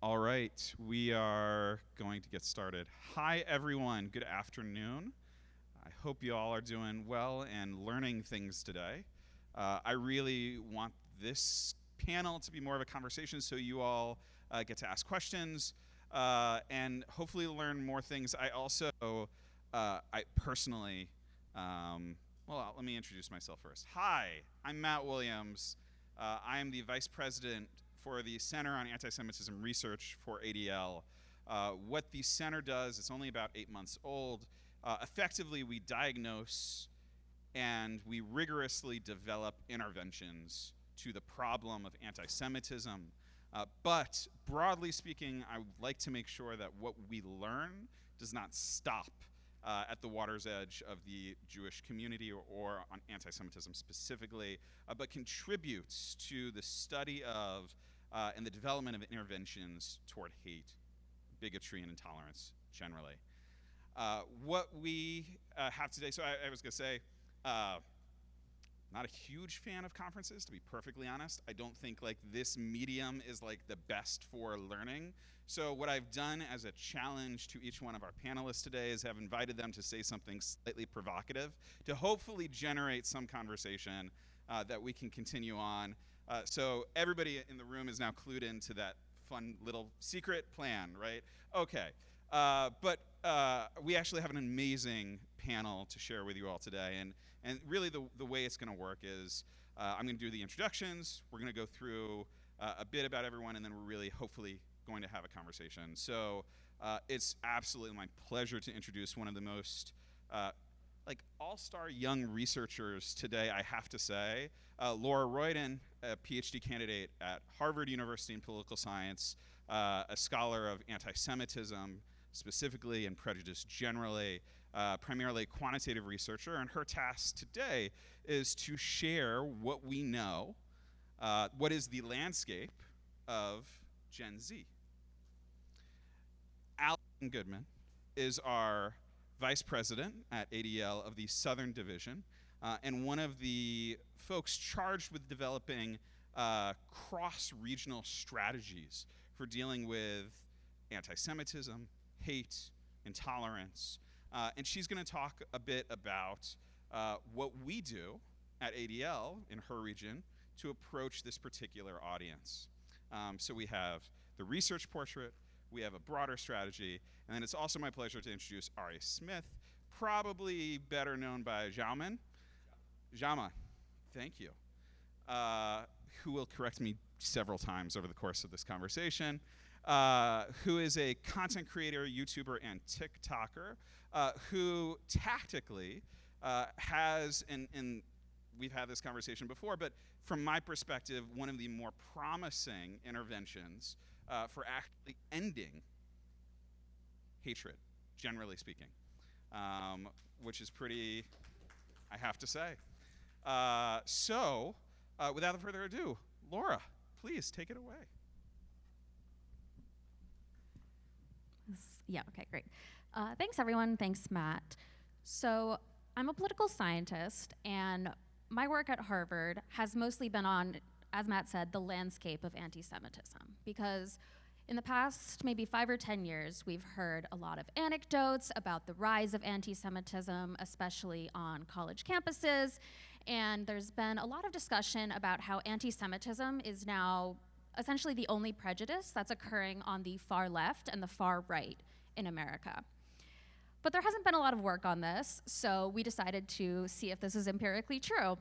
All right, we are going to get started. Hi, everyone. Good afternoon. I hope you all are doing well and learning things today. I really want this panel to be more of a conversation, so you all get to ask questions and hopefully learn more things. I also, I personally, let me introduce myself first. Hi, I'm Matt Williams. I am the Vice President for the Center on Anti-Semitism Research for ADL. What the center does, it's only about 8 months old. Effectively, we diagnose and we rigorously develop interventions to the problem of anti-Semitism. But broadly speaking, I would like to make sure that what we learn does not stop at the water's edge of the Jewish community or on anti-Semitism specifically, but contributes to the study of and the development of interventions toward hate, bigotry, and intolerance generally. What we have today, so I was gonna say, not a huge fan of conferences, to be perfectly honest. I don't think like this medium is like the best for learning. So what I've done as a challenge to each one of our panelists today is have invited them to say something slightly provocative to hopefully generate some conversation that we can continue on. So everybody in the room is now clued into that fun little secret plan, right? Okay, but we actually have an amazing panel to share with you all today, and really the way it's gonna work is I'm gonna do the introductions, we're gonna go through a bit about everyone, and then we're really hopefully going to have a conversation. So it's absolutely my pleasure to introduce one of the most like all-star young researchers today, I have to say. Laura Royden, a Ph.D. candidate at Harvard University in political science, a scholar of anti-Semitism specifically and prejudice generally, primarily a quantitative researcher, and her task today is to share what we know, what is the landscape of Gen Z. Allison Goodman is our Vice President at ADL of the Southern Division, and one of the folks charged with developing cross-regional strategies for dealing with anti-Semitism, hate, intolerance, and she's gonna talk a bit about what we do at ADL in her region to approach this particular audience. So we have the research portrait, we have a broader strategy, and then it's also my pleasure to introduce Arieh Smith, probably better known by Jaume. Jaume, thank you. Who will correct me several times over the course of this conversation, who is a content creator, YouTuber, and TikToker, who tactically has, and we've had this conversation before, but from my perspective, one of the more promising interventions for actually ending hatred, generally speaking, which is pretty, I have to say. So, without further ado, Laura, please take it away. Yeah, okay, great. Thanks, everyone. Thanks, Matt. So I'm a political scientist, and my work at Harvard has mostly been on, as Matt said, the landscape of anti-Semitism, because in the past maybe 5 or 10 years, we've heard a lot of anecdotes about the rise of anti-Semitism, especially on college campuses, and there's been a lot of discussion about how anti-Semitism is now essentially the only prejudice that's occurring on the far left and the far right in America. But there hasn't been a lot of work on this, so we decided to see if this is empirically true.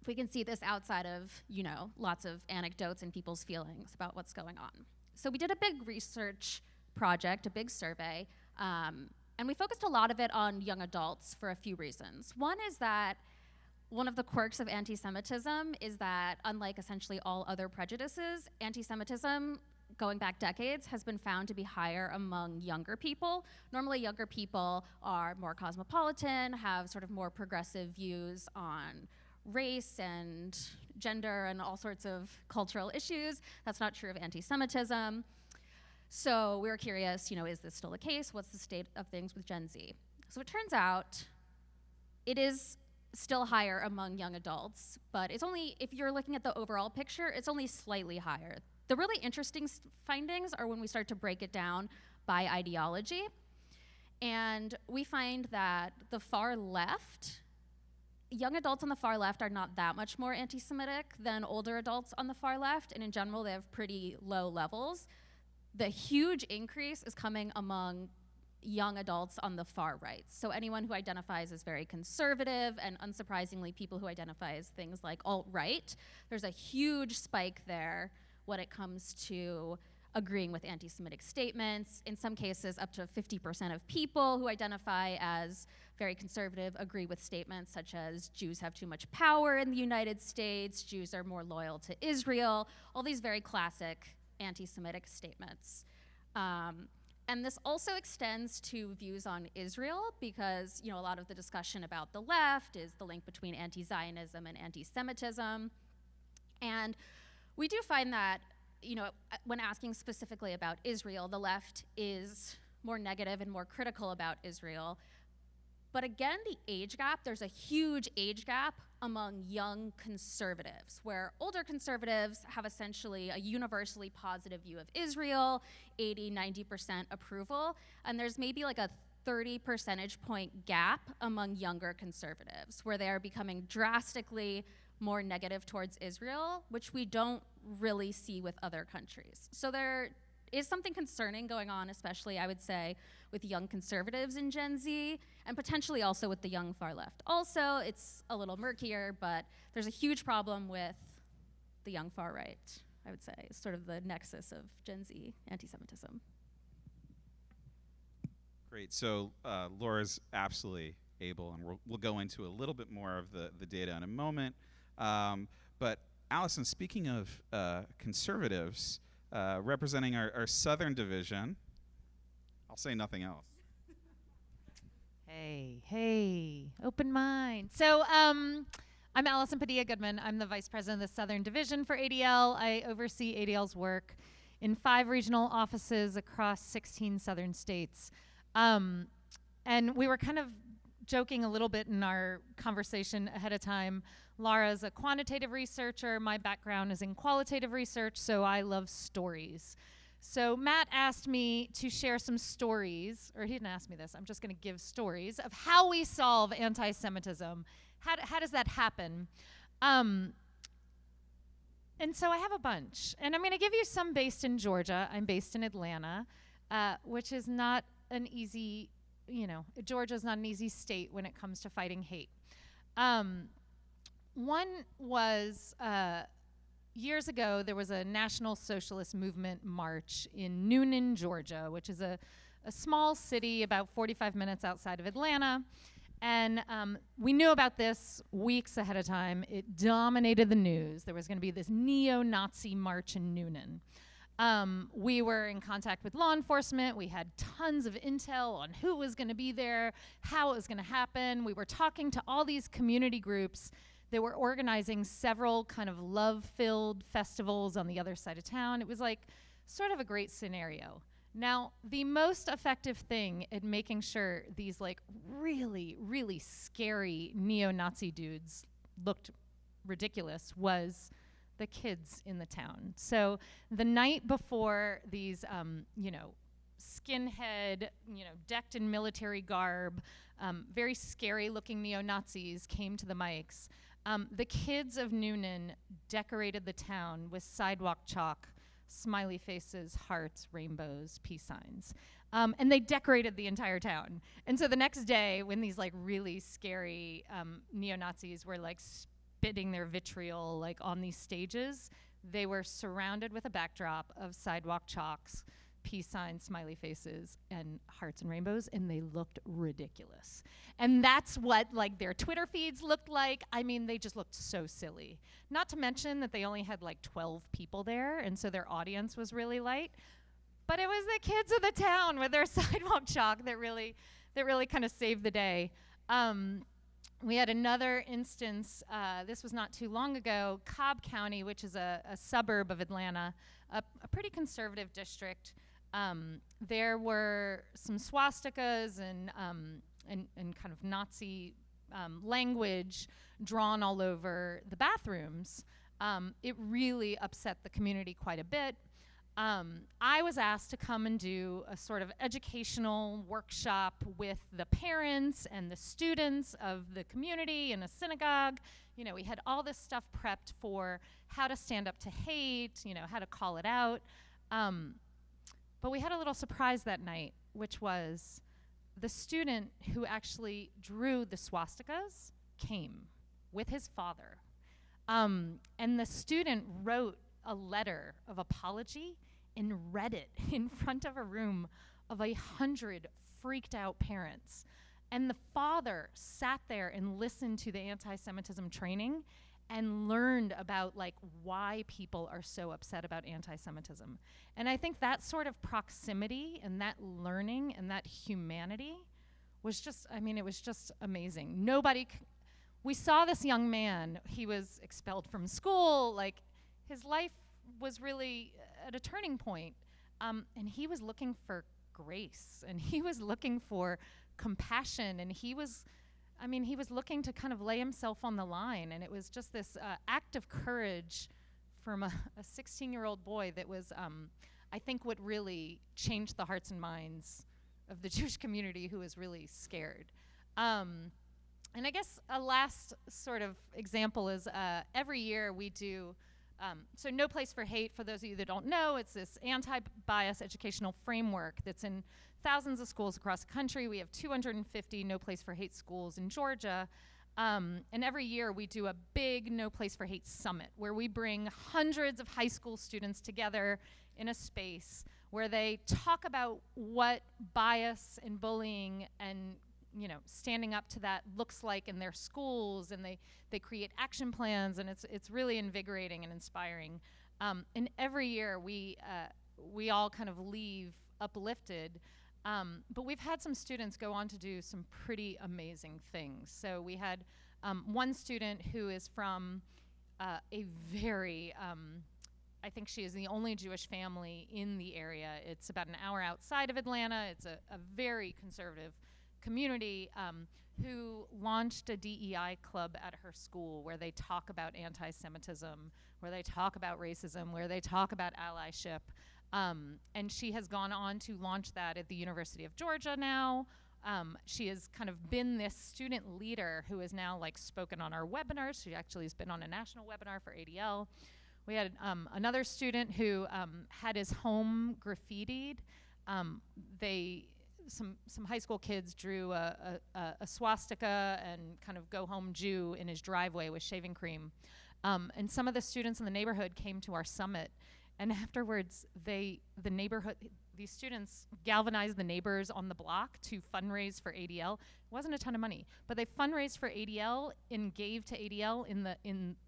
If we can see this outside of, you know, lots of anecdotes and people's feelings about what's going on. So we did a big research project, a big survey, and we focused a lot of it on young adults for a few reasons. One is that one of the quirks of anti-Semitism is that, unlike essentially all other prejudices, anti-Semitism, going back decades, has been found to be higher among younger people. Normally, younger people are more cosmopolitan, have sort of more progressive views on race and gender and all sorts of cultural issues. That's not true of anti-Semitism. So we were curious, you know, is this still the case? What's the state of things with Gen Z? So it turns out it is still higher among young adults, but it's only, if you're looking at the overall picture, it's only slightly higher The really interesting findings are when we start to break it down by ideology. And we find that the far left, young adults on the far left are not that much more anti-Semitic than older adults on the far left, and in general, they have pretty low levels. The huge increase is coming among young adults on the far right. So anyone who identifies as very conservative, and unsurprisingly, people who identify as things like alt-right, there's a huge spike there when it comes to agreeing with anti-Semitic statements. In some cases, up to 50% of people who identify as very conservative agree with statements such as Jews have too much power in the United States, Jews are more loyal to Israel, all these very classic anti-Semitic statements. And this also extends to views on Israel because, a lot of the discussion about the left is the link between anti-Zionism and anti-Semitism. And we do find that, when asking specifically about Israel, the left is more negative and more critical about Israel. But again, the age gap, there's a huge age gap among young conservatives, where older conservatives have essentially a universally positive view of Israel, 80, 90% approval, and there's maybe like a 30 percentage point gap among younger conservatives, where they are becoming drastically more negative towards Israel, which we don't really see with other countries. So there is something concerning going on, especially, I would say, with young conservatives in Gen Z, and potentially also with the young far left. Also, it's a little murkier, but there's a huge problem with the young far right, I would say, sort of the nexus of Gen Z anti-Semitism. Great, so Laura's absolutely able, and we'll go into a little bit more of the data in a moment. But Allison, speaking of conservatives, representing our Southern division, I'll say nothing else. Hey, open mind. So I'm Allison Padilla-Goodman. I'm the Vice President of the Southern Division for ADL. I oversee ADL's work in 5 regional offices across 16 Southern states. And we were kind of joking a little bit in our conversation ahead of time. Laura's a quantitative researcher. My background is in qualitative research, so I love stories. So Matt asked me to share some stories, or he didn't ask me this, I'm just going to give stories of how we solve anti-Semitism. How does that happen? And so I have a bunch. And I'm going to give you some based in Georgia. I'm based in Atlanta, which is not an easy, Georgia's not an easy state when it comes to fighting hate. One was years ago, there was a National Socialist Movement march in Noonan, Georgia, which is a small city about 45 minutes outside of Atlanta. And we knew about this weeks ahead of time. It dominated the news. There was going to be this neo-Nazi march in Noonan. We were in contact with law enforcement. We had tons of intel on who was going to be there, how it was going to happen. We were talking to all these community groups. They were organizing several kind of love-filled festivals on the other side of town. It was like sort of a great scenario. Now, the most effective thing at making sure these like really, really scary neo-Nazi dudes looked ridiculous was the kids in the town. So the night before these, skinhead, decked in military garb, very scary-looking neo-Nazis came to the mics. The kids of Noonan decorated the town with sidewalk chalk, smiley faces, hearts, rainbows, peace signs. And they decorated the entire town. And so the next day, when these like really scary neo-Nazis were like spitting their vitriol like on these stages, they were surrounded with a backdrop of sidewalk chalks, peace signs, smiley faces, and hearts and rainbows, and they looked ridiculous. And that's what like their Twitter feeds looked like. I mean, they just looked so silly. Not to mention that they only had like 12 people there, and so their audience was really light. But it was the kids of the town with their sidewalk chalk that really kind of saved the day. We had another instance, this was not too long ago, Cobb County, which is a suburb of Atlanta, a pretty conservative district. There were some swastikas and kind of Nazi language drawn all over the bathrooms. It really upset the community quite a bit. I was asked to come and do a sort of educational workshop with the parents and the students of the community in a synagogue. You know, we had all this stuff prepped for how to stand up to hate, you know, how to call it out. But we had a little surprise that night, which was the student who actually drew the swastikas came with his father. And the student wrote a letter of apology and read it in front of a room of 100 freaked out parents. And the father sat there and listened to the anti-Semitism training and learned about like why people are so upset about anti-Semitism. And I think that sort of proximity and that learning and that humanity was just, I mean, it was just amazing. We saw this young man, he was expelled from school, like his life was really at a turning point. And he was looking for grace, and he was looking for compassion, and he was looking to kind of lay himself on the line. And it was just this act of courage from a 16-year-old boy that was, I think, what really changed the hearts and minds of the Jewish community, who was really scared. And I guess a last sort of example is every year we do, so No Place for Hate, for those of you that don't know, it's this anti-bias educational framework that's in thousands of schools across the country. We have 250 No Place for Hate schools in Georgia. And every year we do a big No Place for Hate summit where we bring hundreds of high school students together in a space where they talk about what bias and bullying and, you know, standing up to that looks like in their schools, and they create action plans, and it's really invigorating and inspiring. And every year we all kind of leave uplifted, but we've had some students go on to do some pretty amazing things. So we had one student who is from a very, I think she is the only Jewish family in the area. It's about an hour outside of Atlanta. It's a very conservative community, who launched a DEI club at her school where they talk about anti-Semitism, where they talk about racism, where they talk about allyship. And she has gone on to launch that at the University of Georgia now. She has kind of been this student leader who has now like spoken on our webinars. She actually has been on a national webinar for ADL. We had another student who had his home graffitied. Some high school kids drew a swastika and kind of go home Jew in his driveway with shaving cream. And some of the students in the neighborhood came to our summit, and afterwards these students galvanized the neighbors on the block to fundraise for ADL. It wasn't a ton of money, but they fundraised for ADL and gave to ADL in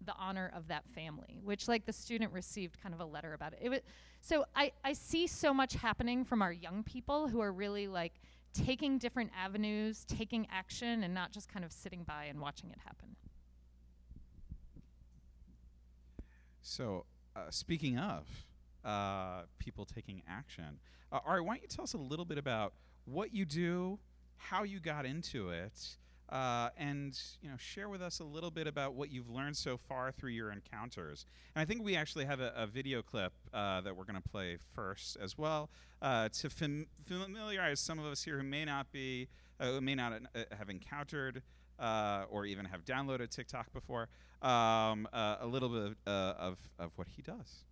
the honor of that family, which like the student received kind of a letter about it. So I see so much happening from our young people who are really like taking different avenues, taking action, and not just kind of sitting by and watching it happen. So speaking of people taking action, Arieh, why don't you tell us a little bit about what you do, how you got into it, and share with us a little bit about what you've learned so far through your encounters. And I think we actually have a video clip that we're going to play first as well to familiarize some of us here who may not have encountered or even have downloaded TikTok before, a little bit of what he does.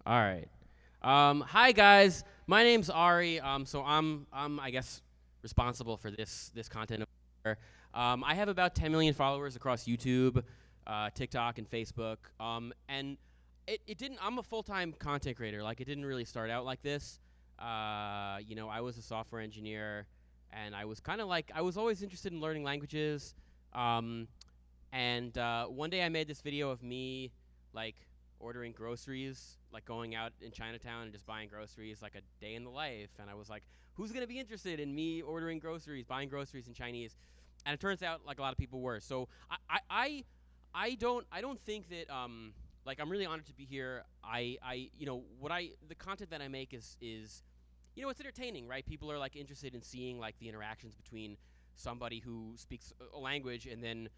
All right. Hi guys. My name's Ari. So I'm I guess responsible for this content. I have about 10 million followers across YouTube, TikTok, and Facebook. And it didn't. I'm a full-time content creator. Like, it didn't really start out like this. I was a software engineer, and I was kind of like, I was always interested in learning languages. And one day I made this video of me like ordering groceries, like going out in Chinatown and just buying groceries, like a day in the life. And I was like, who's gonna be interested in me ordering groceries, buying groceries in Chinese? And it turns out like a lot of people were. So I don't think that like, I'm really honored to be here. The content that I make is it's entertaining, right? People are like interested in seeing like the interactions between somebody who speaks a language and then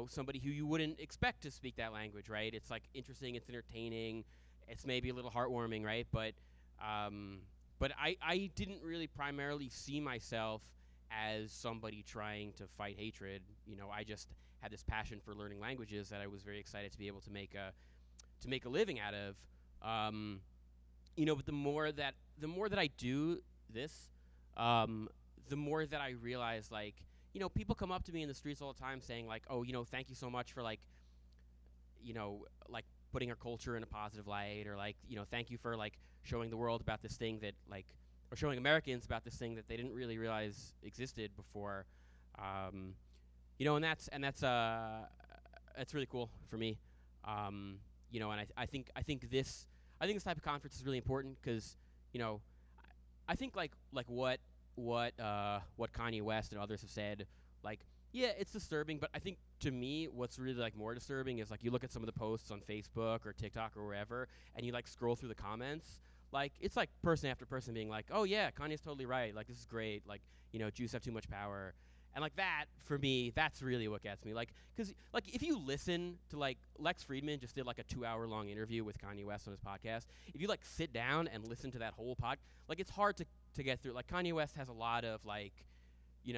somebody who you wouldn't expect to speak that language, right? It's like interesting, it's entertaining, it's maybe a little heartwarming, right? But I didn't really primarily see myself as somebody trying to fight hatred. I just had this passion for learning languages that I was very excited to be able to make a living out of. But the more that I do this, the more that I realize, like, people come up to me in the streets all the time saying like, oh, thank you so much for like putting our culture in a positive light, or like, thank you for like showing the world about this thing that like, or showing Americans about this thing that they didn't really realize existed before. And that's really cool for me. And I think this type of conference is really important because, I think like what Kanye West and others have said, like, yeah, it's disturbing, but I think to me what's really like more disturbing is like, you look at some of the posts on Facebook or TikTok or wherever, and you like scroll through the comments, like it's like person after person being like, oh yeah, Kanye's totally right, like this is great, like, Jews have too much power. And like that, for me, that's really what gets me. Like, because like if you listen to like Lex Friedman just did like a 2-hour-long interview with Kanye West on his podcast. If you like sit down and listen to that whole pod, like it's hard to get through. Like Kanye West has a lot of like, he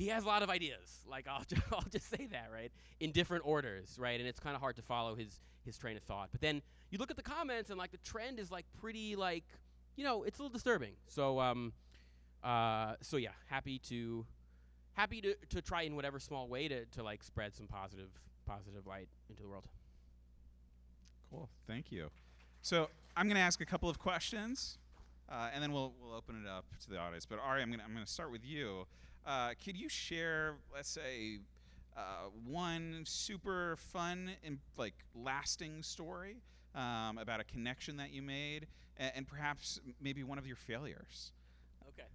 has a lot of ideas. Like I'll just say that, right, in different orders, right, and it's kind of hard to follow his train of thought. But then you look at the comments and like the trend is like pretty like, it's a little disturbing. So yeah, happy to try in whatever small way to like spread some positive light into the world. Cool, thank you. So I'm going to ask a couple of questions, and then we'll open it up to the audience. But Ari, I'm going to start with you. Could you share, let's say, one super fun and like lasting story about a connection that you made, and perhaps maybe one of your failures? Okay.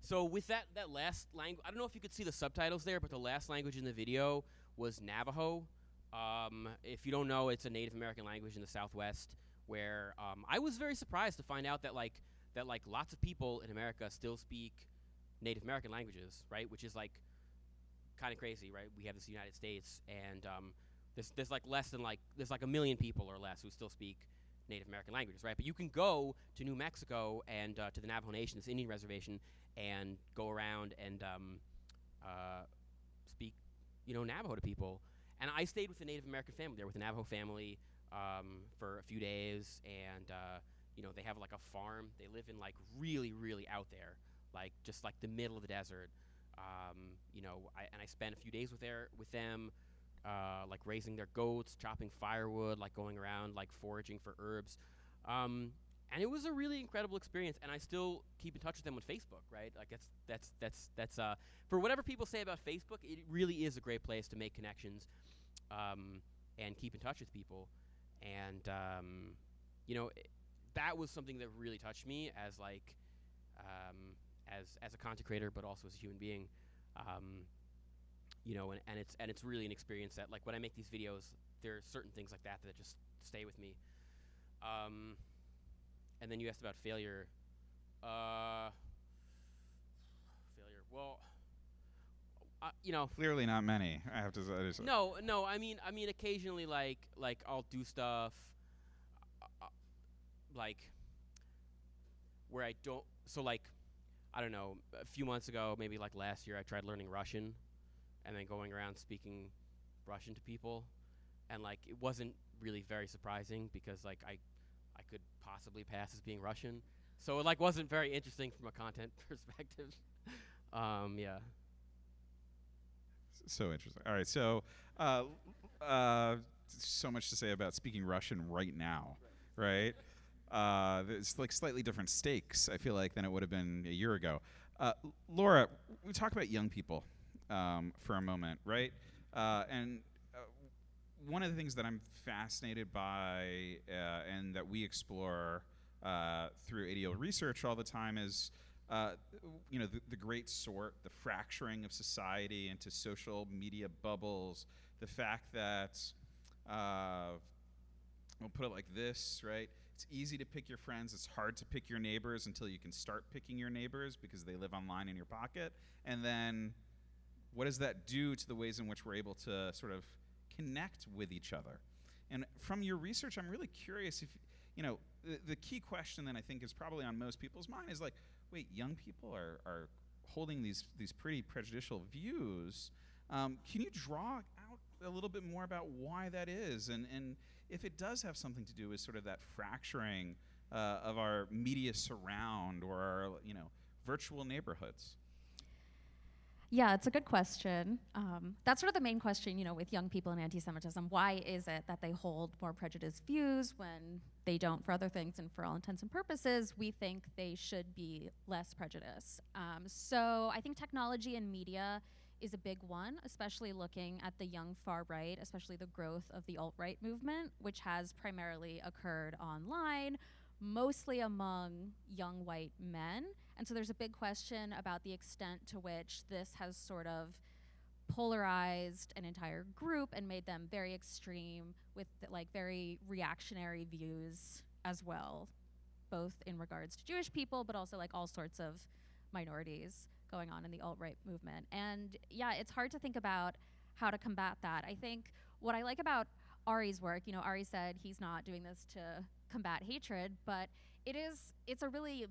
So with that last language, I don't know if you could see the subtitles there, but the last language in the video was Navajo. If you don't know, it's a Native American language in the Southwest, where I was very surprised to find out that lots of people in America still speak Native American languages, right? Which is like kind of crazy, right? We have this United States, and there's like less than there's like 1 million people or less who still speak Native American languages, right? But you can go to New Mexico and to the Navajo Nation, this Indian reservation, and go around and speak, Navajo to people. And I stayed with a Native American family there, with a Navajo family, for a few days, and they have like a farm. They live in like really, really out there, like just like the middle of the desert. I spent a few days with them, like raising their goats, chopping firewood, like going around like foraging for herbs. And it was a really incredible experience, and I still keep in touch with them on Facebook, right? Like that's for whatever people say about Facebook, it really is a great place to make connections, and keep in touch with people. And that was something that really touched me as like as a content creator, but also as a human being. And it's really an experience that, like, when I make these videos, there are certain things like that just stay with me. And then you asked about failure. Failure. Well, Clearly not many, I have to say. No. I mean, occasionally, like I'll do stuff, like where I don't. So like, I don't know. A few months ago, maybe like last year, I tried learning Russian, and then going around speaking Russian to people, and like it wasn't really very surprising because like I could possibly pass as being Russian, so it like wasn't very interesting from a content perspective. Yeah. So interesting. All right, so so much to say about speaking Russian right now, right? There's like slightly different stakes, I feel like, than it would have been a year ago. Laura, we talk about young people for a moment, right? And one of the things that I'm fascinated by and that we explore through ADL research all the time is the great sort, the fracturing of society into social media bubbles, the fact that, we'll put it like this, right? It's easy to pick your friends. It's hard to pick your neighbors until you can start picking your neighbors because they live online in your pocket. And then what does that do to the ways in which we're able to sort of connect with each other? And from your research, I'm really curious if, the key question that I think is probably on most people's mind is like, wait, young people are holding these pretty prejudicial views. Can you draw out a little bit more about why that is, and if it does have something to do with sort of that fracturing of our media surround or our virtual neighborhoods? Yeah, it's a good question. That's sort of the main question, with young people in anti-Semitism. Why is it that they hold more prejudiced views when they don't for other things, and for all intents and purposes, we think they should be less prejudiced? So I think technology and media is a big one, especially looking at the young far right, especially the growth of the alt-right movement, which has primarily occurred online, mostly among young white men. And so there's a big question about the extent to which this has sort of polarized an entire group and made them very extreme with very reactionary views as well, both in regards to Jewish people, but also all sorts of minorities going on in the alt-right movement. And yeah, it's hard to think about how to combat that. I think what I like about Ari's work, Ari said he's not doing this to combat hatred, but it's a really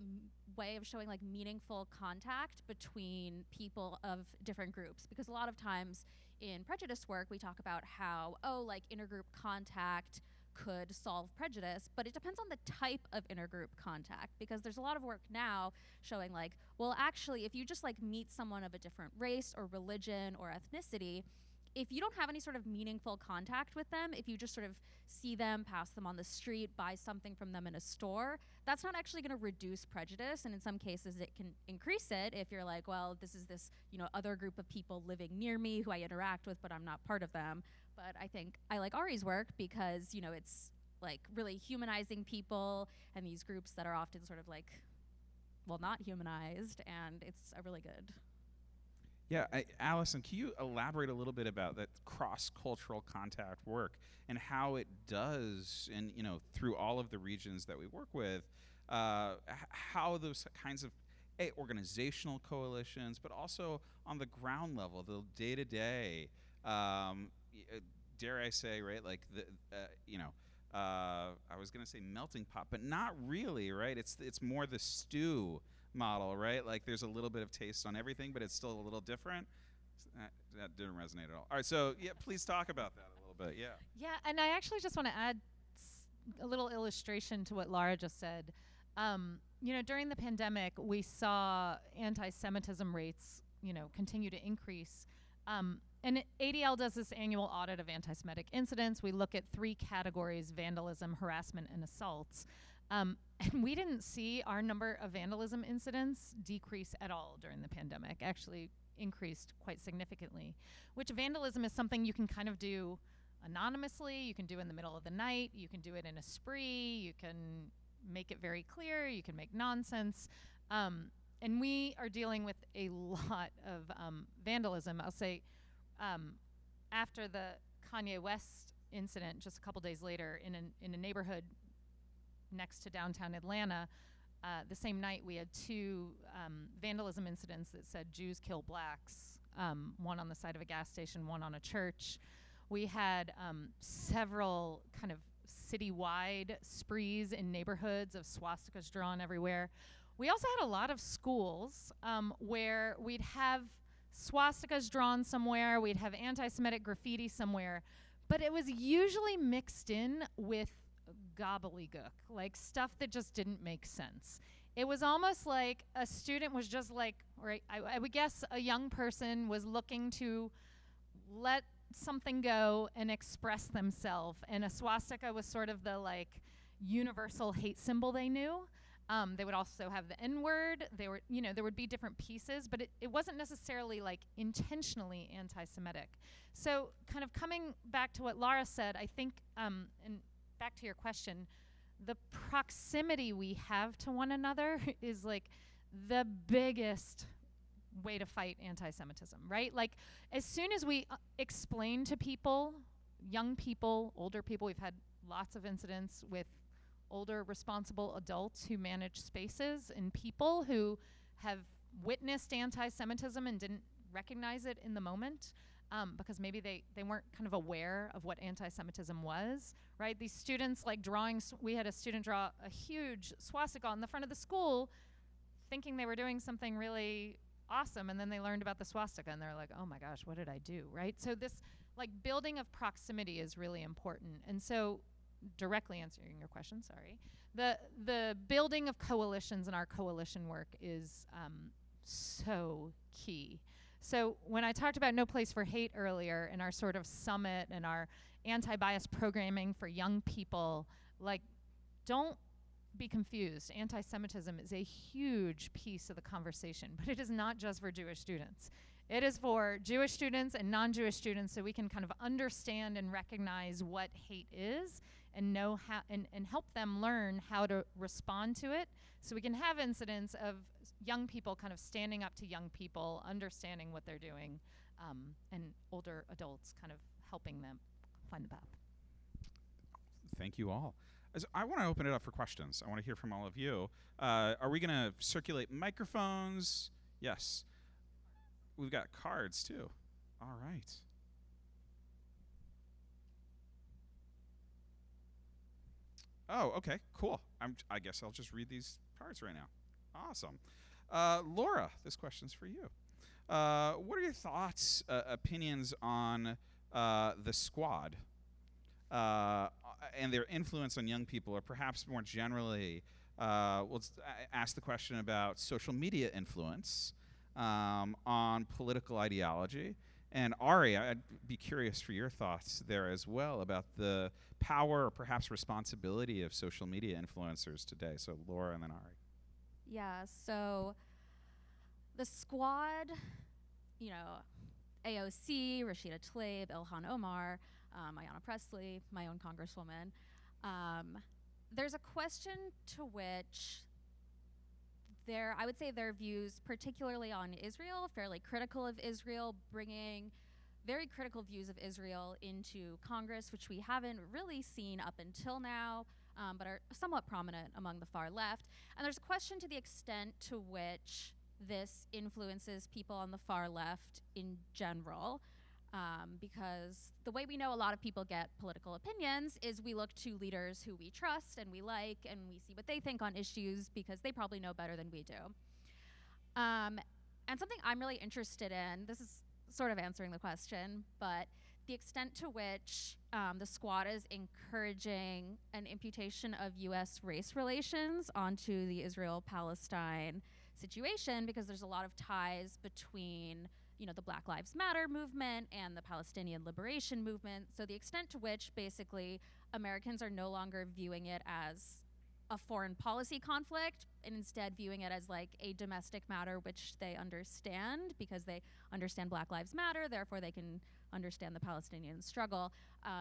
way of showing meaningful contact between people of different groups, because a lot of times in prejudice work we talk about how intergroup contact could solve prejudice, but it depends on the type of intergroup contact, because there's a lot of work now showing well, actually, if you just meet someone of a different race or religion or ethnicity, if you don't have any sort of meaningful contact with them, if you just sort of see them, pass them on the street, buy something from them in a store, that's not actually going to reduce prejudice. And in some cases, it can increase it if you're well, this is this, other group of people living near me who I interact with, but I'm not part of them. But I think I like Ari's work because, it's really humanizing people and these groups that are often sort of not humanized, and it's a really good. Yeah, Allison, can you elaborate a little bit about that cross-cultural contact work and how it does, and through all of the regions that we work with, how those kinds of organizational coalitions, but also on the ground level, the day-to-day, dare I say, right? I was going to say melting pot, but not really, right? It's more the stew model, right? There's a little bit of taste on everything, but it's still a little different. That didn't resonate at all. All right, so yeah, please talk about that a little bit. Yeah. Yeah, and I actually just want to add a little illustration to what Laura just said. During the pandemic, we saw anti-Semitism rates, continue to increase. And ADL does this annual audit of anti-Semitic incidents. We look at 3 categories: vandalism, harassment, and assaults. And we didn't see our number of vandalism incidents decrease at all during the pandemic, actually increased quite significantly, which vandalism is something you can kind of do anonymously, you can do in the middle of the night, you can do it in a spree, you can make it very clear, you can make nonsense. And we are dealing with a lot of vandalism. I'll say after the Kanye West incident, just a couple days later, in a neighborhood next to downtown Atlanta, the same night we had 2 vandalism incidents that said Jews kill blacks, one on the side of a gas station, one on a church. We had several kind of citywide sprees in neighborhoods of swastikas drawn everywhere. We also had a lot of schools where we'd have swastikas drawn somewhere, we'd have anti-Semitic graffiti somewhere, but it was usually mixed in with gobbledygook, like stuff that just didn't make sense. It was almost like a student was just like, or I would guess a young person was looking to let something go and express themselves, and a swastika was sort of the like universal hate symbol they knew. They would also have the N-word. They were, there would be different pieces, but it wasn't necessarily like intentionally anti-Semitic. So kind of coming back to what Laura said, I think, and back to your question, the proximity we have to one another is like the biggest way to fight anti-Semitism, right? Like as soon as we explain to people, young people, older people, we've had lots of incidents with older responsible adults who manage spaces and people who have witnessed anti-Semitism and didn't recognize it in the moment because maybe they weren't kind of aware of what anti-Semitism was, right? These students like we had a student draw a huge swastika on the front of the school thinking they were doing something really awesome, and then they learned about the swastika and they're like, oh my gosh, what did I do, right? So this like building of proximity is really important. And so directly answering your question, sorry, the building of coalitions in our coalition work is so key. So when I talked about No Place for Hate earlier in our sort of summit and our anti-bias programming for young people, like don't be confused. Anti-Semitism is a huge piece of the conversation, but it is not just for Jewish students. It is for Jewish students and non-Jewish students, so we can kind of understand and recognize what hate is and know how and help them learn how to respond to it, so we can have incidents of young people kind of standing up to young people, understanding what they're doing, and older adults kind of helping them find the path. Thank you all. I want to open it up for questions. I want to hear from all of you. Are we going to circulate microphones? Yes. We've got cards, too. All right. Oh, okay, cool. I guess I'll just read these cards right now. Awesome. Laura, this question's for you. What are your thoughts, opinions on the squad and their influence on young people, or perhaps more generally, we'll ask the question about social media influence on political ideology. And Arieh, I'd be curious for your thoughts there as well about the power or perhaps responsibility of social media influencers today. So Laura and then Arieh. Yeah, so the squad, AOC, Rashida Tlaib, Ilhan Omar, Ayanna Pressley, my own congresswoman, there's a question to which I would say their views, particularly on Israel, fairly critical of Israel, bringing very critical views of Israel into Congress, which we haven't really seen up until now, but are somewhat prominent among the far left. And there's a question to the extent to which this influences people on the far left in general, because the way we know a lot of people get political opinions is we look to leaders who we trust and we like, and we see what they think on issues because they probably know better than we do. And something I'm really interested in, this is sort of answering the question, but the extent to which the squad is encouraging an imputation of U.S. race relations onto the Israel-Palestine situation, because there's a lot of ties between the Black Lives Matter movement and the Palestinian liberation movement. So the extent to which basically Americans are no longer viewing it as a foreign policy conflict and instead viewing it as like a domestic matter, which they understand because they understand Black Lives Matter, therefore they can understand the Palestinian struggle.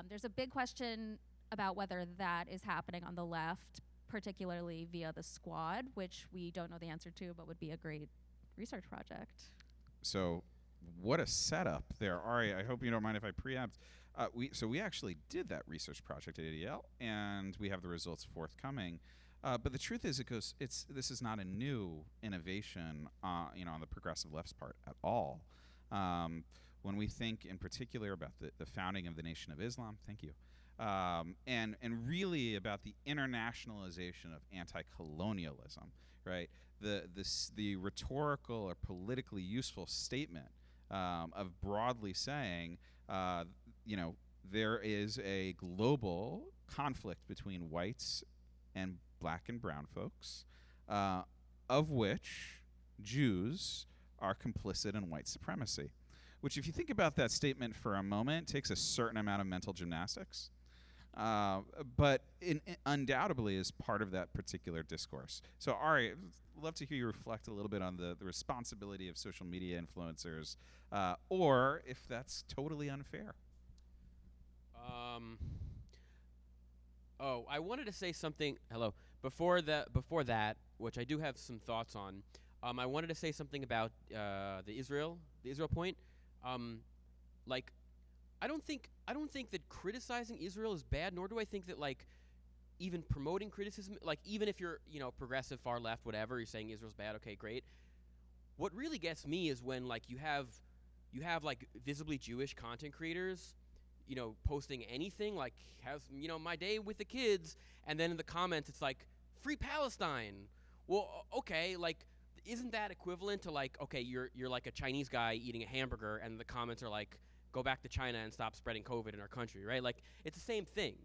There's a big question about whether that is happening on the left, particularly via the squad, which we don't know the answer to, but would be a great research project. So what a setup there, Arieh. I hope you don't mind if I preempt. We actually did that research project at ADL, and we have the results forthcoming. But the truth is, this is not a new innovation, on the progressive left's part at all. When we think in particular about the founding of the Nation of Islam, thank you, and really about the internationalization of anti-colonialism, right? The rhetorical or politically useful statement of broadly saying, there is a global conflict between whites and black and brown folks, of which Jews are complicit in white supremacy. Which, if you think about that statement for a moment, takes a certain amount of mental gymnastics, but undoubtedly is part of that particular discourse. So, Arieh, I'd love to hear you reflect a little bit on the responsibility of social media influencers, or if that's totally unfair. I wanted to say something. Hello. Before that, which I do have some thoughts on. I wanted to say something about the Israel point. Like, I don't think that criticizing Israel is bad, nor do I think that like even promoting criticism, like even if you're progressive, far left, whatever, you're saying Israel's bad. Okay, great. What really gets me is when like you have like visibly Jewish content creators, posting anything like has my day with the kids, and then in the comments it's like free Palestine. Well, okay, like isn't that equivalent to like, okay, you're like a Chinese guy eating a hamburger, and the comments are like, go back to China and stop spreading COVID in our country, right? Like it's the same thing,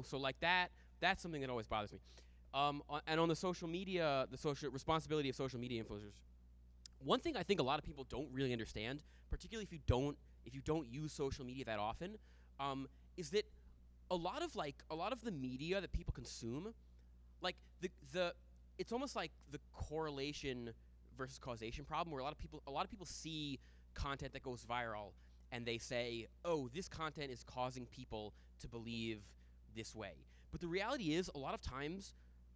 So like that's something that always bothers me. And on the social media, the social responsibility of social media influencers. One thing I think a lot of people don't really understand, particularly if you don't use social media that often, is that a lot of the media that people consume, like it's almost like the correlation versus causation problem, where a lot of people see content that goes viral and they say, oh, this content is causing people to believe this way. But the reality is, a lot of times,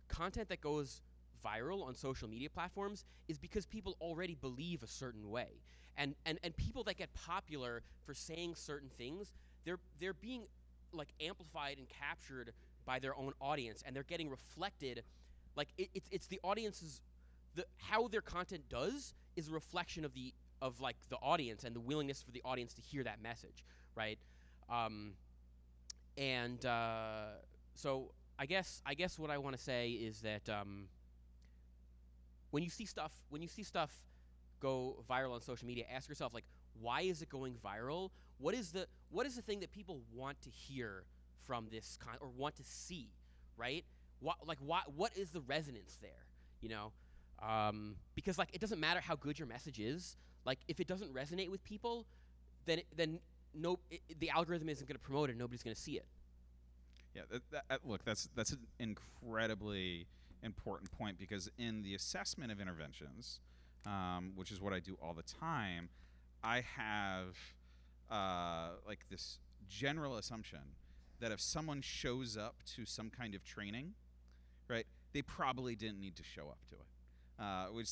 content that goes viral on social media platforms is because people already believe a certain way. And people that get popular for saying certain things, they're being like amplified and captured by their own audience, and they're getting reflected. Like it's the audience's, how their content does is a reflection of the audience and the willingness for the audience to hear that message, right? So I guess what I want to say is that when you see stuff go viral on social media, ask yourself, like, why is it going viral? What is the thing that people want to hear from this or want to see, right? What is the resonance there? Because like it doesn't matter how good your message is. Like if it doesn't resonate with people, then the algorithm isn't going to promote it. Nobody's going to see it. Yeah, look, that's an incredibly important point, because in the assessment of interventions, which is what I do all the time, I have like this general assumption that if someone shows up to some kind of training, right, they probably didn't need to show up to it. Which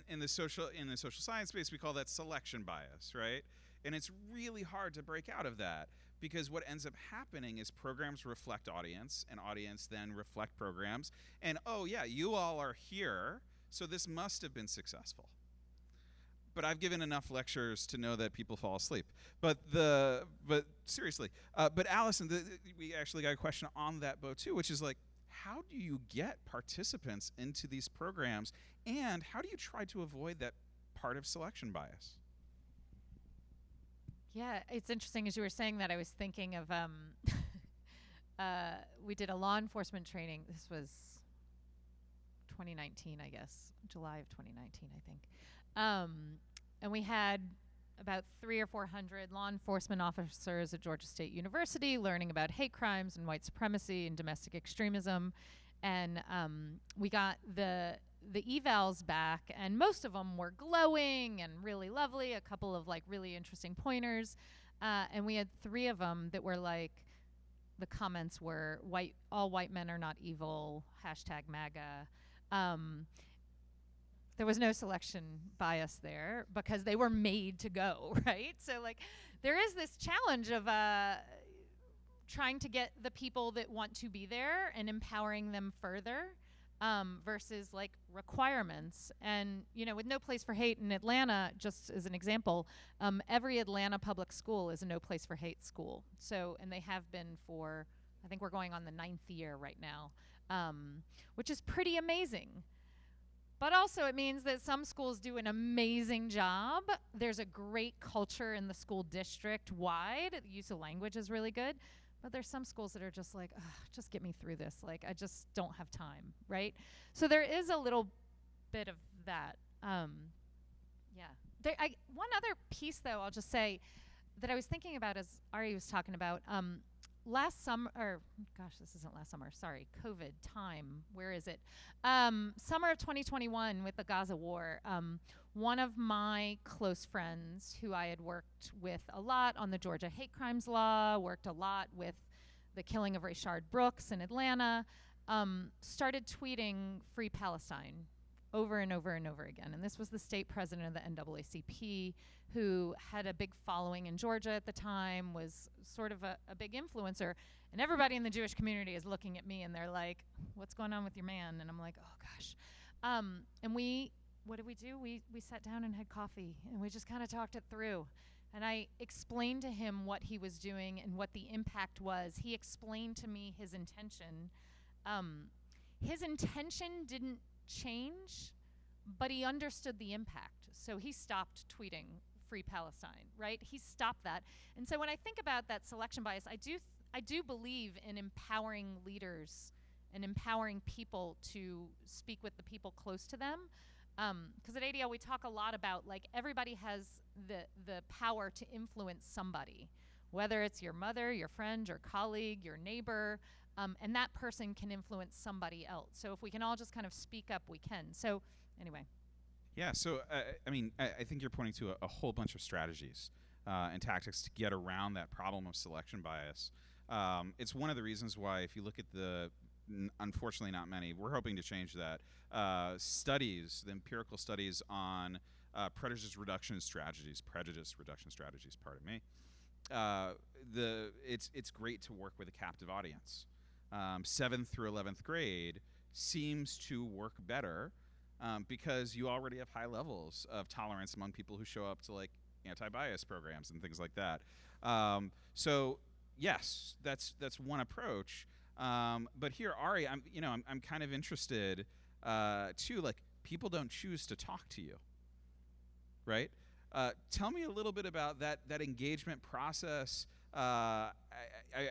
in the social science space we call that selection bias, right? And it's really hard to break out of that, because what ends up happening is programs reflect audience, and audience then reflect programs, and oh yeah, you all are here, so this must have been successful. But I've given enough lectures to know that people fall asleep. But seriously, but Allison, we actually got a question on that boat too, which is like, how do you get participants into these programs, and how do you try to avoid that part of selection bias? Yeah, it's interesting. As you were saying that, I was thinking of we did a law enforcement training. This was 2019, I guess, July of 2019, I think. And we had about 300 or 400 law enforcement officers at Georgia State University learning about hate crimes and white supremacy and domestic extremism. And we got the evals back, and most of them were glowing and really lovely, a couple of like really interesting pointers. And we had 3 of them that were like, the comments were all white men are not evil, #MAGA. There was no selection bias there because they were made to go, right? So like there is this challenge of trying to get the people that want to be there and empowering them further versus like requirements. And, with No Place for Hate in Atlanta, just as an example, every Atlanta public school is a No Place for Hate school. So, and they have been for, I think we're going on the 9th year right now, which is pretty amazing. But also it means that some schools do an amazing job. There's a great culture in the school district wide. The use of language is really good. But there's some schools that are just like, ugh, just get me through this. Like, I just don't have time, right? So there is a little bit of that. One other piece, though, I'll just say that I was thinking about as Arieh was talking about. Last summer, or gosh, this isn't last summer, sorry, COVID time, where is it? Summer of 2021 with the Gaza war, one of my close friends who I had worked with a lot on the Georgia hate crimes law, worked a lot with the killing of Rayshard Brooks in Atlanta, started tweeting Free Palestine over and over and over again. And this was the state president of the NAACP, who had a big following in Georgia at the time, was sort of a big influencer. And everybody in the Jewish community is looking at me and they're like, what's going on with your man? And I'm like, oh gosh. And what did we do? We sat down and had coffee and we just kind of talked it through. And I explained to him what he was doing and what the impact was. He explained to me his intention. His intention didn't change, but he understood the impact. So he stopped tweeting Free Palestine, right? He stopped that. And so when I think about that selection bias, I do believe in empowering leaders and empowering people to speak with the people close to them. Because at ADL we talk a lot about, like, everybody has the power to influence somebody, whether it's your mother, your friend, your colleague, your neighbor, and that person can influence somebody else. So if we can all just kind of speak up, we can. So anyway. Yeah, so I think you're pointing to a whole bunch of strategies and tactics to get around that problem of selection bias. It's one of the reasons why, if you look at unfortunately not many, we're hoping to change that, studies, the empirical studies on prejudice reduction strategies, pardon me. It's great to work with a captive audience. 7th through 11th grade seems to work better because you already have high levels of tolerance among people who show up to, like, anti-bias programs and things like that. So yes, that's one approach. But here, Arieh, I'm kind of interested too. Like, people don't choose to talk to you, right? Tell me a little bit about that engagement process. I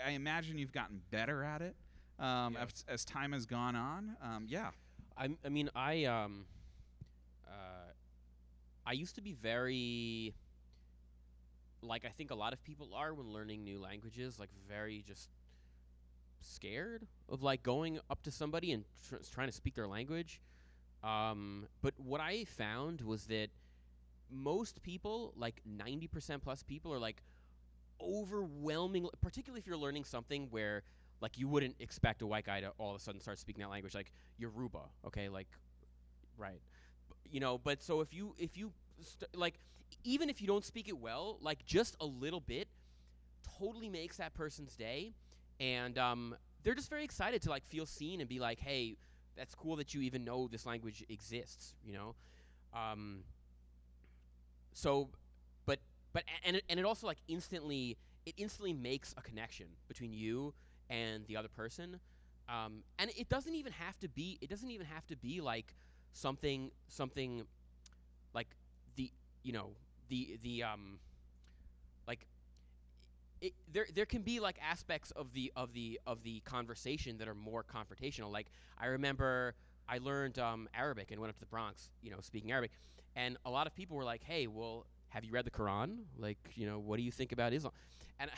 imagine you've gotten better at it as time has gone on. I used to be very, like I think a lot of people are when learning new languages, like very just scared of, like, going up to somebody and trying to speak their language. But what I found was that most people, like 90% plus people, are like overwhelming, particularly if you're learning something where, like, you wouldn't expect a white guy to all of a sudden start speaking that language, like Yoruba, okay, like, right, but so if you like, even if you don't speak it well, like, just a little bit totally makes that person's day, and they're just very excited to, like, feel seen and be like, hey, that's cool that you even know this language exists, So, but it also, like, instantly makes a connection between you and the other person, and it doesn't even have to be like something like like there can be, like, aspects of the conversation that are more confrontational. Like, I remember I learned Arabic and went up to the Bronx, speaking Arabic, and a lot of people were like, hey, well, have you read the Quran? Like, what do you think about Islam? And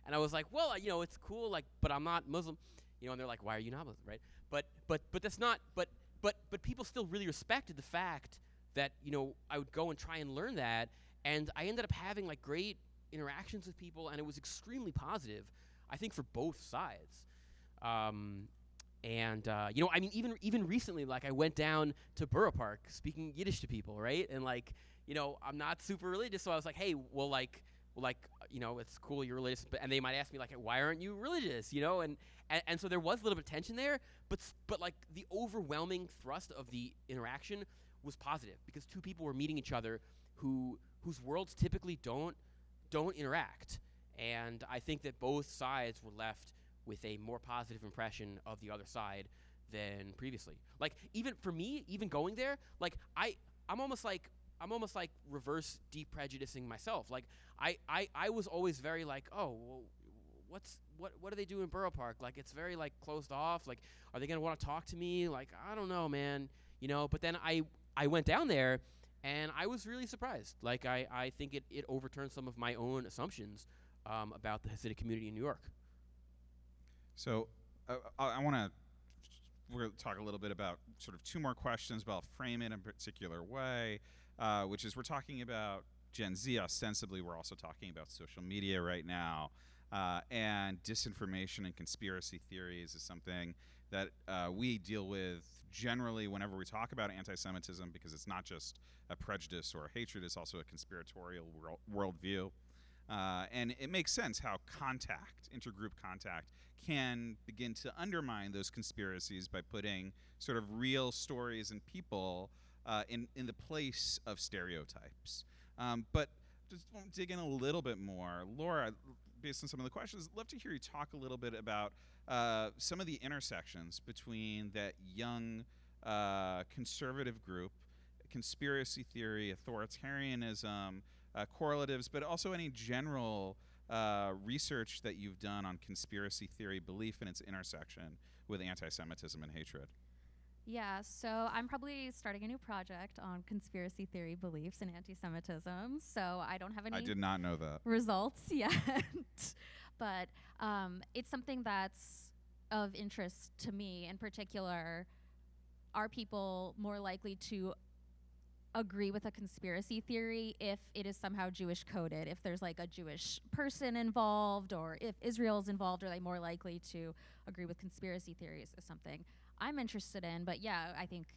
and I was like, well, it's cool, like, but I'm not Muslim, and they're like, why are you not Muslim, right? But that's not, but people still really respected the fact that, I would go and try and learn that, and I ended up having, like, great interactions with people, and it was extremely positive, I think, for both sides. Even recently, like, I went down to Borough Park speaking Yiddish to people, right? And, like, I'm not super religious, so I was like, hey, well, it's cool you're religious, and they might ask me, like, why aren't you religious, and so there was a little bit of tension there, but like, the overwhelming thrust of the interaction was positive, because two people were meeting each other whose worlds typically don't interact, and I think that both sides were left with a more positive impression of the other side than previously. Like, even for me, even going there, like I'm almost like reverse deprejudicing myself. Like I was always very like, oh, well, what do they do in Borough Park? Like, it's very like closed off. Like, are they gonna want to talk to me? Like, I don't know, man. You know. But then I went down there, and I was really surprised. Like, I think it overturned some of my own assumptions about the Hasidic community in New York. So I want to we're going to talk a little bit about sort of two more questions, but I'll frame it in a particular way, which is we're talking about Gen Z ostensibly. We're also talking about social media right now. And disinformation and conspiracy theories is something that we deal with generally whenever we talk about anti-Semitism, because it's not just a prejudice or a hatred, it's also a conspiratorial worldview. And it makes sense how intergroup contact, can begin to undermine those conspiracies by putting sort of real stories and people in the place of stereotypes. But just want to dig in a little bit more. Laura, based on some of the questions, I'd love to hear you talk a little bit about some of the intersections between that young conservative group, conspiracy theory, authoritarianism, correlatives, but also any general research that you've done on conspiracy theory belief and its intersection with anti-Semitism and hatred. Yeah, so I'm probably starting a new project on conspiracy theory beliefs and anti-Semitism, so I don't have any I did not know that. results yet. But it's something that's of interest to me. In particular, are people more likely to agree with a conspiracy theory if it is somehow Jewish coded? If there's like a Jewish person involved, or if Israel's involved, are they more likely to agree with conspiracy theories is something I'm interested in. But yeah, I think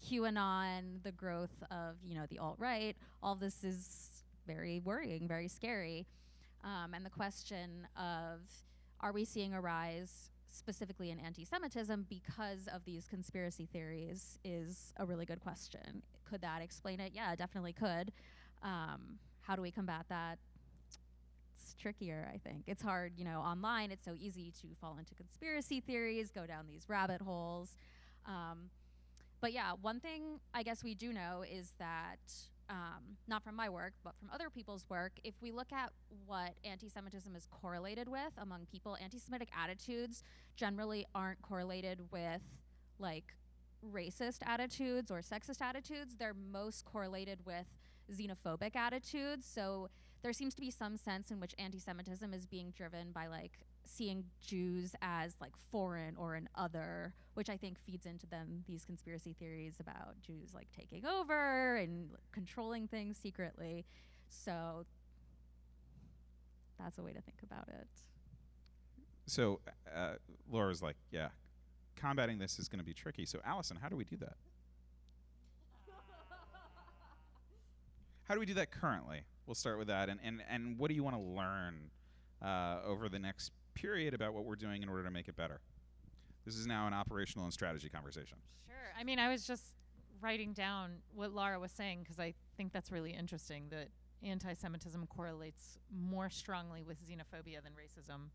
QAnon, the growth of, the alt-right, all this is very worrying, very scary. And the question of, are we seeing a rise specifically in anti-Semitism because of these conspiracy theories is a really good question. Could that explain it? Yeah, it definitely could. How do we combat that? It's trickier, I think. It's hard, online. It's so easy to fall into conspiracy theories, go down these rabbit holes. But yeah, one thing I guess we do know is that, not from my work, but from other people's work, if we look at what anti-Semitism is correlated with among people, anti-Semitic attitudes generally aren't correlated with like racist attitudes or sexist attitudes. They're most correlated with xenophobic attitudes. So there seems to be some sense in which anti-Semitism is being driven by like seeing Jews as like foreign or an other, which I think feeds into then these conspiracy theories about Jews like taking over and controlling things secretly. So that's a way to think about it. So Laura's like, yeah, combating this is going to be tricky. So Allison, how do we do that? How do we do that currently? We'll start with that. And what do you want to learn over the next period about what we're doing in order to make it better? This is now an operational and strategy conversation. Sure. I mean, I was just writing down what Laura was saying because I think that's really interesting, that anti-Semitism correlates more strongly with xenophobia than racism,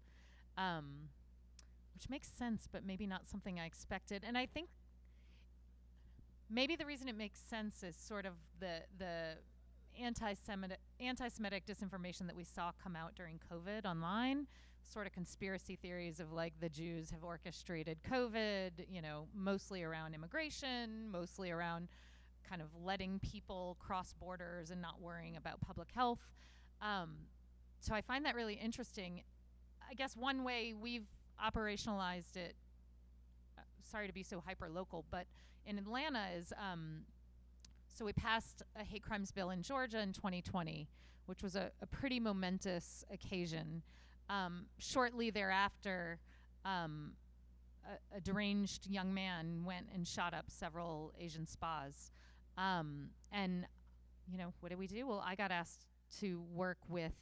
which makes sense, but maybe not something I expected. And I think maybe the reason it makes sense is sort of the anti-Semitic disinformation that we saw come out during COVID online, sort of conspiracy theories of like the Jews have orchestrated COVID, mostly around immigration, mostly around kind of letting people cross borders and not worrying about public health. So I find that really interesting. I guess one way we've operationalized it, sorry to be so hyper-local, but in Atlanta is, so we passed a hate crimes bill in Georgia in 2020, which was a pretty momentous occasion. Shortly thereafter, a deranged young man went and shot up several Asian spas. And, what did we do? Well, I got asked to work with